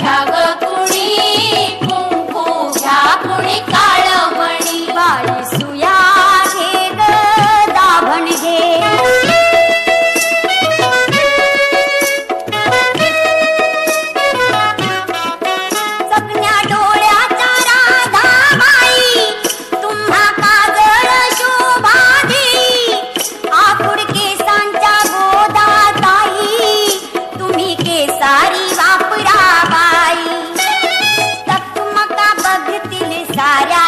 घ्या ग कुणी कुंकू घ्या कुणी काळमणी बाळी सुया घे ग दाभण घे साऱ्या